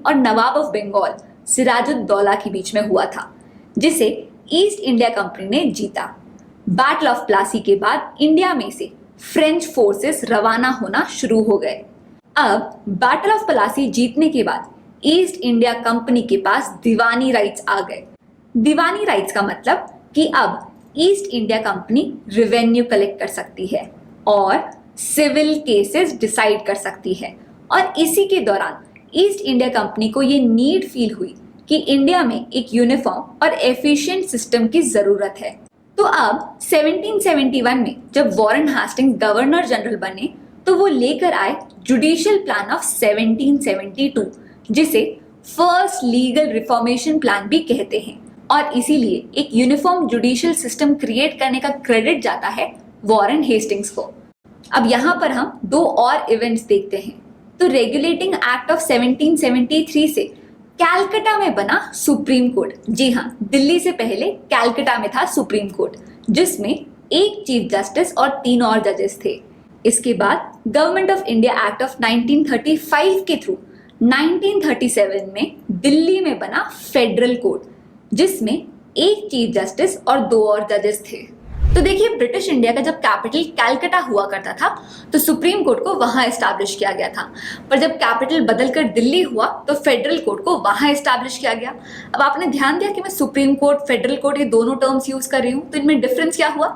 और नवाब ऑफ बंगाल सिराजुद्दौला के बीच में हुआ था, जिसे ईस्ट इंडिया कंपनी ने जीता। बैटल ऑफ प्लासी के बाद इंडिया में से फ्रेंच फोर्सेस रवाना होना शुरू हो गए। अब बैटल ऑफ प्लासी जीतने के बाद ईस्ट इंडिया कंपनी के पास दीवानी राइट्स आ गए। दीवानी राइट्स का मतलब कि अब east India company revenue collect कर सकती है और सिविल केसेस डिसाइड कर सकती है। और इसी के दौरान ईस्ट इंडिया कंपनी को ये नीड फील हुई कि इंडिया में एक यूनिफॉर्म और एफिशिएंट सिस्टम की जरूरत है। तो अब 1771 में जब वॉरेन हेस्टिंग्स गवर्नर जनरल बने तो वो लेकर आए जुडिशियल प्लान ऑफ 1772, जिसे फर्स्ट लीगल रिफॉर्मेशन प्लान भी कहते हैं। और इसीलिए एक यूनिफॉर्म जुडिशियल सिस्टम क्रिएट करने का क्रेडिट जाता है वॉरेन हेस्टिंग्स को। अब यहाँ पर हम दो और इवेंट्स देखते हैं। तो रेगुलेटिंग एक्ट ऑफ 1773 से कैलकाटा में बना सुप्रीम कोर्ट। जी हाँ, दिल्ली से पहले कैलकाटा में था सुप्रीम कोर्ट, जिसमें एक चीफ जस्टिस और 3 और जजेस थे। इसके बाद government of India act of 1935 के थ्रू 1937 में दिल्ली में बना फेडरल कोर्ट, जिसमें एक चीफ जस्टिस और 2 और जजेस थे। तो देखिए, ब्रिटिश इंडिया का जब कैपिटल कैलकाटा हुआ करता था तो सुप्रीम कोर्ट को वहां एस्टैब्लिश किया गया था, पर जब कैपिटल बदलकर दिल्ली हुआ तो फेडरल कोर्ट को वहां एस्टैब्लिश किया गया। अब आपने ध्यान दिया कि मैं सुप्रीम कोर्ट, फेडरल कोर्ट ये दोनों टर्म्स यूज कर रही हूँ, तो इनमें डिफरेंस क्या हुआ?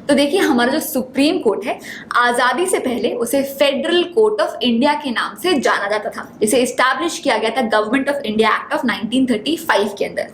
तो देखिए, हमारा जो सुप्रीम कोर्ट है, आजादी से पहले उसे फेडरल कोर्ट ऑफ इंडिया के नाम से जाना जाता था, जिसे एस्टैब्लिश किया गया था government of India act of 1935 के अंदर।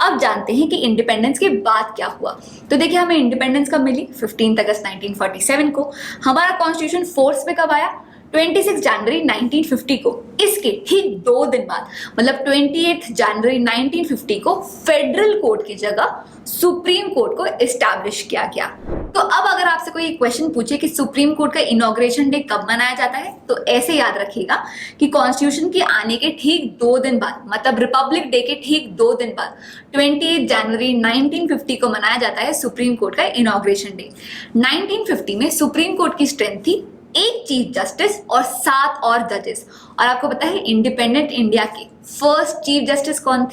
अब जानते हैं कि इंडिपेंडेंस के बाद क्या हुआ। तो देखिए, हमें इंडिपेंडेंस कब मिली? 15 अगस्त 1947 को। हमारा कॉन्स्टिट्यूशन फोर्स में कब आया? 26 जनवरी 1950 को। इसके ठीक 2 दिन बाद, मतलब 28 जनवरी 1950 को फेडरल कोर्ट की जगह सुप्रीम कोर्ट को एस्टैब्लिश किया गया। तो अब अगर आपसे कोई क्वेश्चन पूछे कि सुप्रीम कोर्ट का इनॉग्रेशन डे कब मनाया जाता है, तो ऐसे याद रखिएगा कि कॉन्स्टिट्यूशन के आने के ठीक 2 दिन बाद, मतलब रिपब्लिक डे के ठीक 2 दिन बाद 28 जनवरी 1950 को मनाया जाता है सुप्रीम कोर्ट का इनॉग्रेशन डे। 1950 में सुप्रीम कोर्ट की स्ट्रेंथ थी एक चीफ जस्टिस और 7 और जजेस। और आपको पता है इंडिपेंडेंट इंडिया के फर्स्ट चीफ जस्टिस कौन थे?